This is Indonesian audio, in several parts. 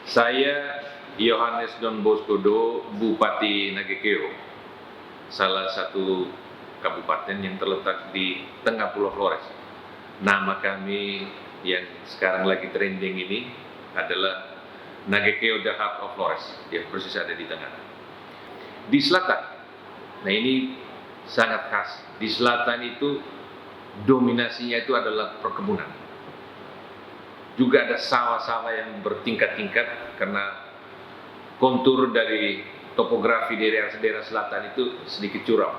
Saya Yohanes Don Bosco, Bupati Nagekeo, salah satu kabupaten yang terletak di tengah Pulau Flores. Nama kami yang sekarang lagi trending ini adalah Nagekeo The Heart of Flores, yang persis ada di tengah. Di selatan, nah ini sangat khas. Di selatan itu dominasinya itu adalah perkebunan. Juga ada sawah-sawah yang bertingkat-tingkat karena kontur dari topografi di daerah selatan itu sedikit curam.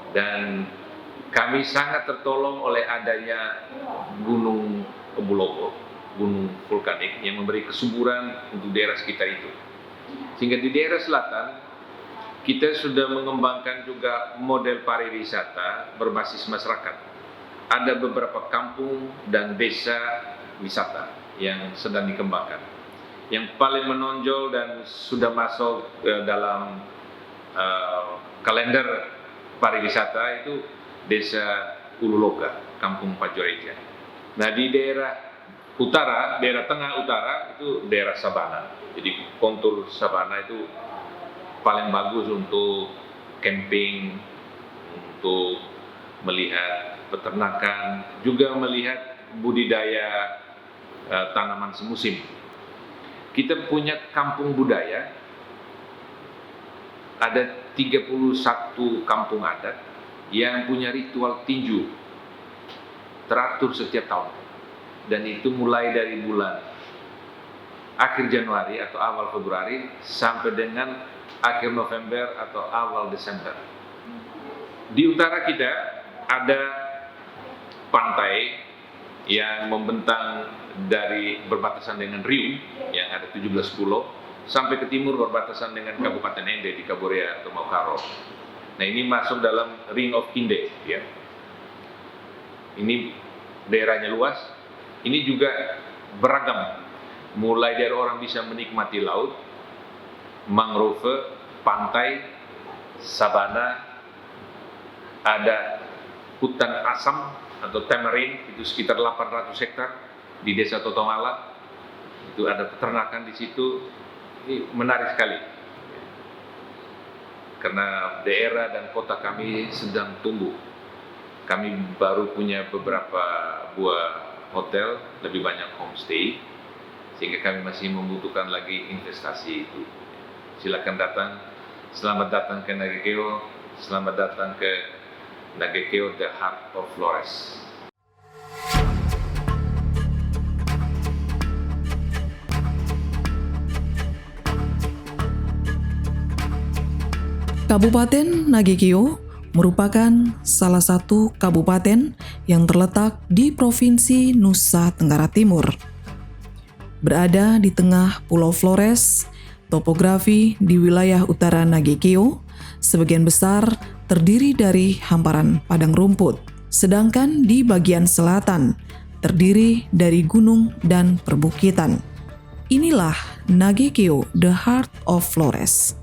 Dan kami sangat tertolong oleh adanya Gunung Obulogo, gunung vulkanik yang memberi kesuburan untuk daerah sekitar itu. Sehingga di daerah selatan kita sudah mengembangkan juga model pariwisata berbasis masyarakat. Ada beberapa kampung dan desa wisata yang sedang dikembangkan. Yang paling menonjol dan sudah masuk dalam kalender pariwisata itu Desa Ululoga, Kampung Pajoreja. Nah di daerah utara, daerah tengah utara itu daerah sabana. Jadi kontur sabana itu paling bagus untuk camping, untuk melihat peternakan, juga melihat budidaya tanaman semusim. Kita punya kampung budaya, ada 31 kampung adat yang punya ritual tinju teratur setiap tahun. Dan itu mulai dari bulan akhir Januari atau awal Februari sampai dengan akhir November atau awal Desember. Di utara kita ada pantai yang membentang dari berbatasan dengan Riau yang ada 17 pulau sampai ke timur berbatasan dengan Kabupaten Ende di Kaborea atau Maukaro. Nah ini masuk dalam Ring of Kinde ya. Ini daerahnya luas. Ini juga beragam. Mulai dari orang bisa menikmati laut, mangrove, pantai, sabana, ada hutan asam atau tamarin itu sekitar 800 hektar di Desa Totomala. Itu ada peternakan di situ. Ini menarik sekali. Karena daerah dan kota kami sedang tumbuh. Kami baru punya beberapa buah hotel, lebih banyak homestay, sehingga kami masih membutuhkan lagi investasi itu. Silakan datang. Selamat datang ke Nagekeo. Selamat datang ke Nagekeo The Heart of Flores. Kabupaten Nagekeo merupakan salah satu kabupaten yang terletak di Provinsi Nusa Tenggara Timur. Berada di tengah Pulau Flores, topografi di wilayah utara Nagekeo sebagian besar terdiri dari hamparan padang rumput, sedangkan di bagian selatan terdiri dari gunung dan perbukitan. Inilah Nagekeo, the Heart of Flores.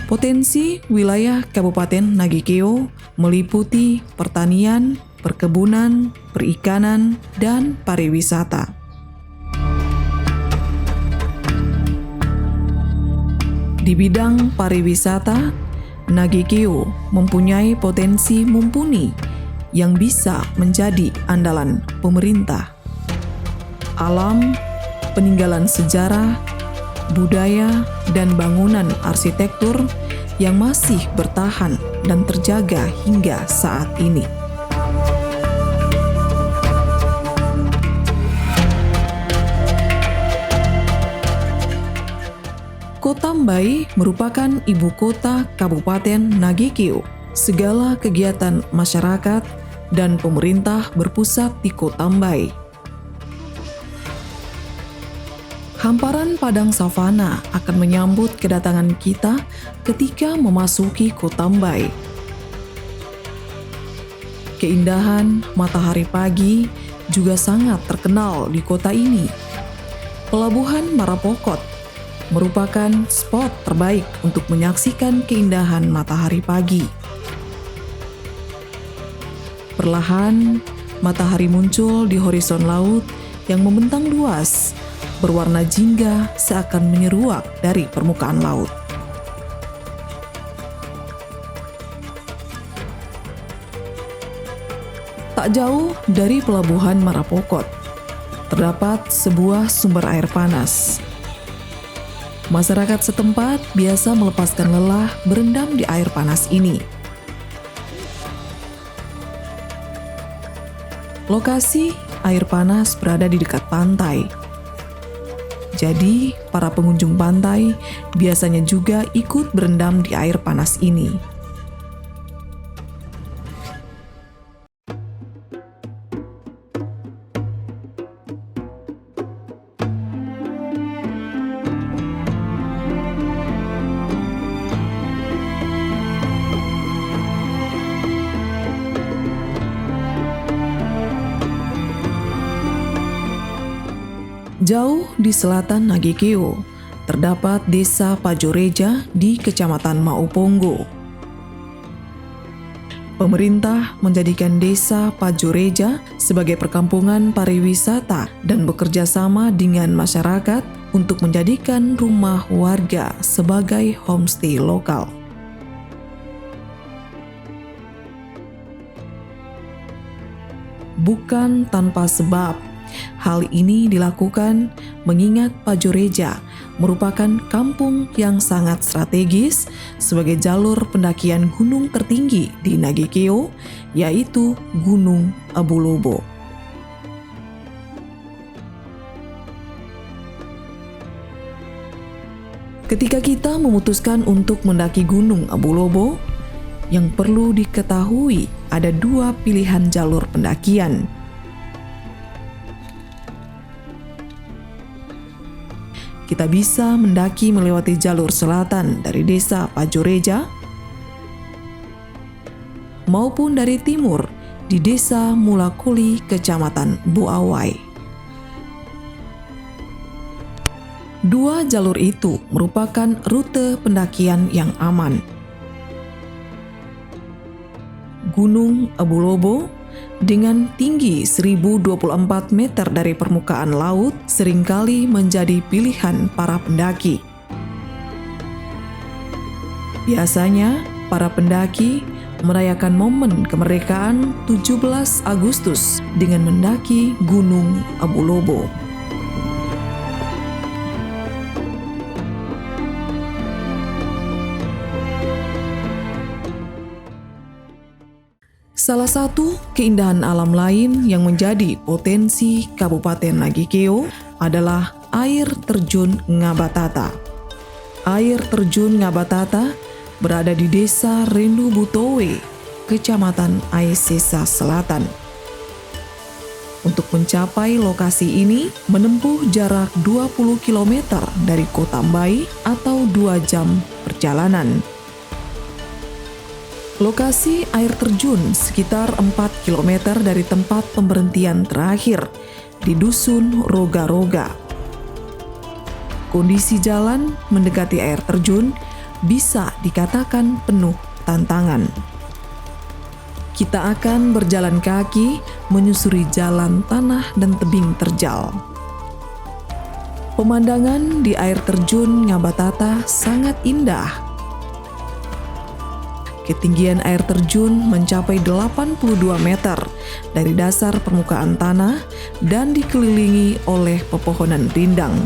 Potensi wilayah Kabupaten Nagekeo meliputi pertanian, perkebunan, perikanan, dan pariwisata. Di bidang pariwisata, Nagekeo mempunyai potensi mumpuni yang bisa menjadi andalan pemerintah. Alam, peninggalan sejarah, budaya, dan bangunan arsitektur yang masih bertahan dan terjaga hingga saat ini. Kota Mbai merupakan ibu kota Kabupaten Nagekeo. Segala kegiatan masyarakat dan pemerintah berpusat di Kota Mbai. Hamparan padang savana akan menyambut kedatangan kita ketika memasuki Kota Mbai. Keindahan matahari pagi juga sangat terkenal di kota ini. Pelabuhan Marapokot merupakan spot terbaik untuk menyaksikan keindahan matahari pagi. Perlahan, matahari muncul di horizon laut yang membentang luas, berwarna jingga seakan menyeruak dari permukaan laut. Tak jauh dari pelabuhan Marapokot, terdapat sebuah sumber air panas. Masyarakat setempat biasa melepaskan lelah berendam di air panas ini. Lokasi air panas berada di dekat pantai. Jadi, para pengunjung pantai biasanya juga ikut berendam di air panas ini. Jauh di selatan Nagekeo, terdapat desa Pajoreja di Kecamatan Mauponggo. Pemerintah menjadikan desa Pajoreja sebagai perkampungan pariwisata dan bekerja sama dengan masyarakat untuk menjadikan rumah warga sebagai homestay lokal. Bukan tanpa sebab, hal ini dilakukan mengingat Pajoreja merupakan kampung yang sangat strategis sebagai jalur pendakian gunung tertinggi di Nagekeo, yaitu Gunung Abu Lobo. Ketika kita memutuskan untuk mendaki Gunung Abu Lobo, yang perlu diketahui ada dua pilihan jalur pendakian. Kita bisa mendaki melewati jalur selatan dari desa Pajoreja maupun dari timur di desa Mulakuli, Kecamatan Buawai. Dua jalur itu merupakan rute pendakian yang aman. Gunung Abu Lobo dengan tinggi 1024 meter dari permukaan laut seringkali menjadi pilihan para pendaki. Biasanya, para pendaki merayakan momen kemerdekaan 17 Agustus dengan mendaki Gunung Abu Lobo. Salah satu keindahan alam lain yang menjadi potensi Kabupaten Nagekeo adalah air terjun Ngabatata. Air terjun Ngabatata berada di desa Rendu Butowe, Kecamatan Aisesa Selatan. Untuk mencapai lokasi ini menempuh jarak 20 km dari Kota Mbai atau 2 jam perjalanan. Lokasi air terjun sekitar 4 km dari tempat pemberhentian terakhir di Dusun Roga-Roga. Kondisi jalan mendekati air terjun bisa dikatakan penuh tantangan. Kita akan berjalan kaki menyusuri jalan tanah dan tebing terjal. Pemandangan di air terjun Ngabatata sangat indah. Ketinggian air terjun mencapai 82 meter dari dasar permukaan tanah dan dikelilingi oleh pepohonan rindang.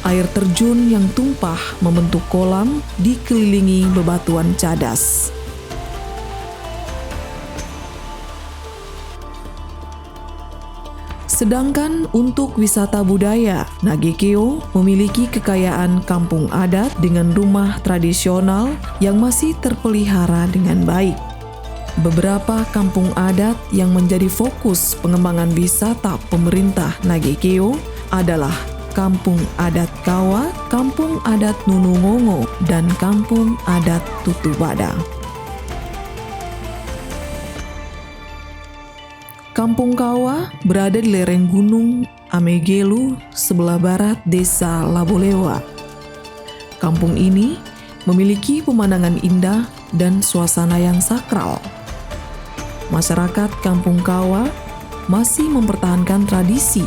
Air terjun yang tumpah membentuk kolam dikelilingi bebatuan cadas. Sedangkan untuk wisata budaya, Nagekeo memiliki kekayaan kampung adat dengan rumah tradisional yang masih terpelihara dengan baik. Beberapa kampung adat yang menjadi fokus pengembangan wisata pemerintah Nagekeo adalah Kampung Adat Kawa, Kampung Adat Nunungongo, dan Kampung Adat Tutubada. Kampung Kawa berada di lereng Gunung Amegelu sebelah barat desa Labolewa. Kampung ini memiliki pemandangan indah dan suasana yang sakral. masyarakat Kampung Kawa masih mempertahankan tradisi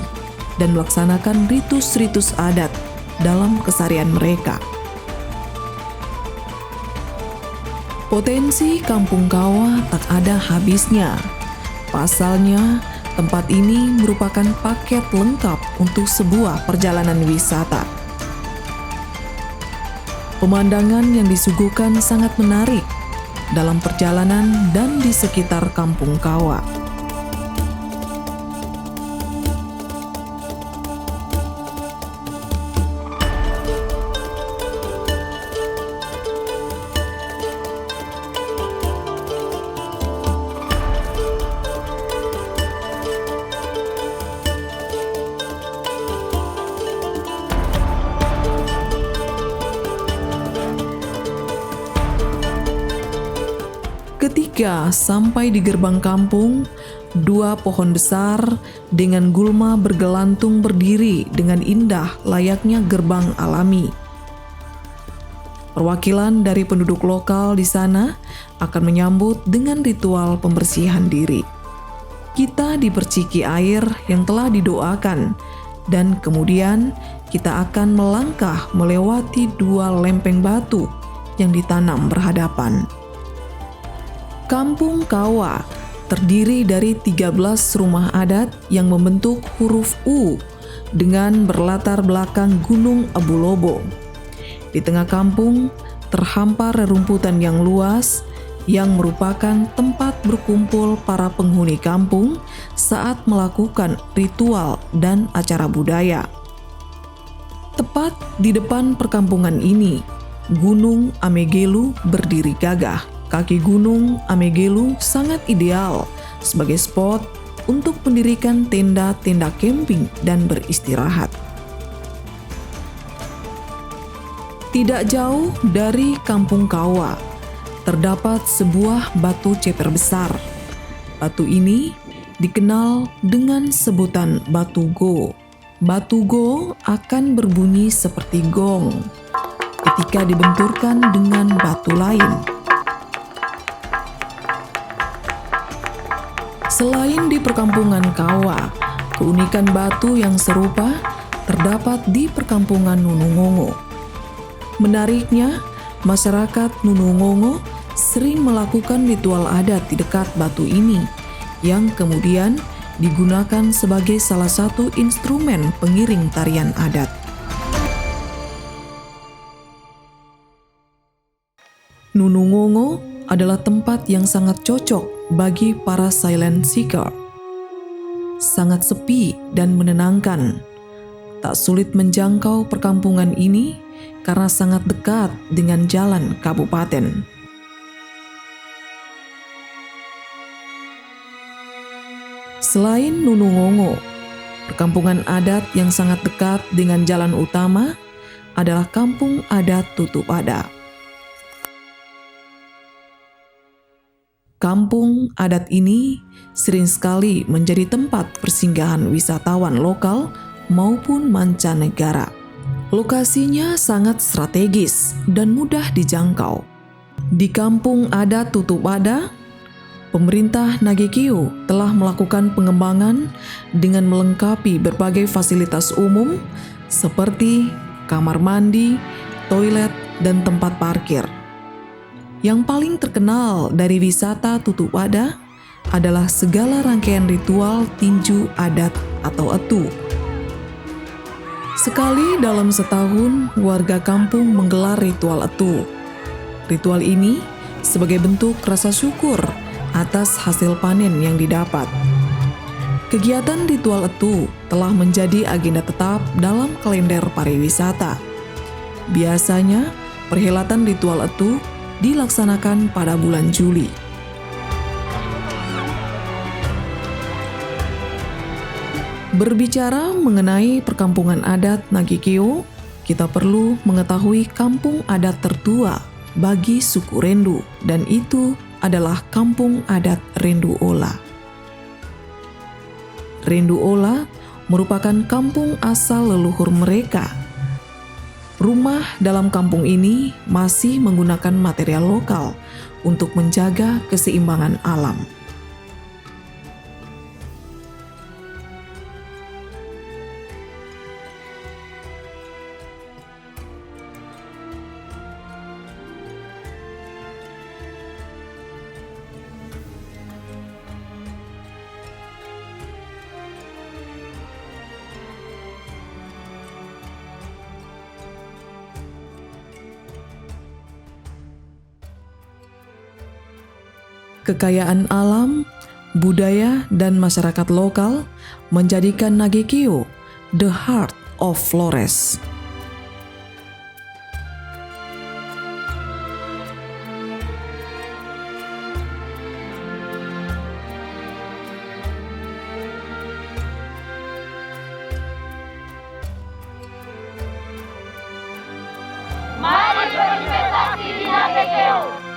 dan melaksanakan ritus-ritus adat dalam keseharian mereka. Potensi Kampung Kawa tak ada habisnya. Pasalnya, tempat ini merupakan paket lengkap untuk sebuah perjalanan wisata. Pemandangan yang disuguhkan sangat menarik dalam perjalanan dan di sekitar Kampung Kawa. Ketika sampai di gerbang kampung, dua pohon besar dengan gulma bergelantung berdiri dengan indah layaknya gerbang alami. Perwakilan dari penduduk lokal di sana akan menyambut dengan ritual pembersihan diri. Kita diperciki air yang telah didoakan, dan kemudian kita akan melangkah melewati dua lempeng batu yang ditanam berhadapan. Kampung Kawa terdiri dari 13 rumah adat yang membentuk huruf U dengan berlatar belakang Gunung Abu Lobo. Di tengah kampung terhampar rerumputan yang luas yang merupakan tempat berkumpul para penghuni kampung saat melakukan ritual dan acara budaya. Tepat di depan perkampungan ini, Gunung Amegelu berdiri gagah. Kaki Gunung Amegelu sangat ideal sebagai spot untuk mendirikan tenda-tenda camping dan beristirahat. Tidak jauh dari Kampung Kawa, terdapat sebuah batu ceper besar. Batu ini dikenal dengan sebutan Batu Go. Batu Go akan berbunyi seperti gong ketika dibenturkan dengan batu lain. Selain di perkampungan Kawa, keunikan batu yang serupa terdapat di perkampungan Nunungongo. Menariknya, masyarakat Nunungongo sering melakukan ritual adat di dekat batu ini, yang kemudian digunakan sebagai salah satu instrumen pengiring tarian adat. Nunungongo adalah tempat yang sangat cocok bagi para silent seeker. Sangat sepi dan menenangkan. Tak sulit menjangkau perkampungan ini karena sangat dekat dengan jalan kabupaten. Selain Nunungongo, perkampungan adat yang sangat dekat dengan jalan utama adalah Kampung Adat Tutupada. Kampung adat ini sering sekali menjadi tempat persinggahan wisatawan lokal maupun mancanegara. Lokasinya sangat strategis dan mudah dijangkau. Di Kampung Adat Tutupada, pemerintah Nagekeo telah melakukan pengembangan dengan melengkapi berbagai fasilitas umum seperti kamar mandi, toilet, dan tempat parkir. Yang paling terkenal dari wisata Tutupada adalah segala rangkaian ritual tinju adat atau etu. Sekali dalam setahun, warga kampung menggelar ritual etu. Ritual ini sebagai bentuk rasa syukur atas hasil panen yang didapat. Kegiatan ritual etu telah menjadi agenda tetap dalam kalender pariwisata. Biasanya, perhelatan ritual etu dilaksanakan pada bulan Juli. Berbicara mengenai perkampungan adat Nagekeo, kita perlu mengetahui kampung adat tertua bagi suku Rendu, dan itu adalah Kampung Adat Rendu Ola. Rendu Ola merupakan kampung asal leluhur mereka. Rumah dalam kampung ini masih menggunakan material lokal untuk menjaga keseimbangan alam. kekayaan alam, budaya, dan masyarakat lokal menjadikan Nagekeo the heart of Flores. Mari berinvestasi di Nagekeo.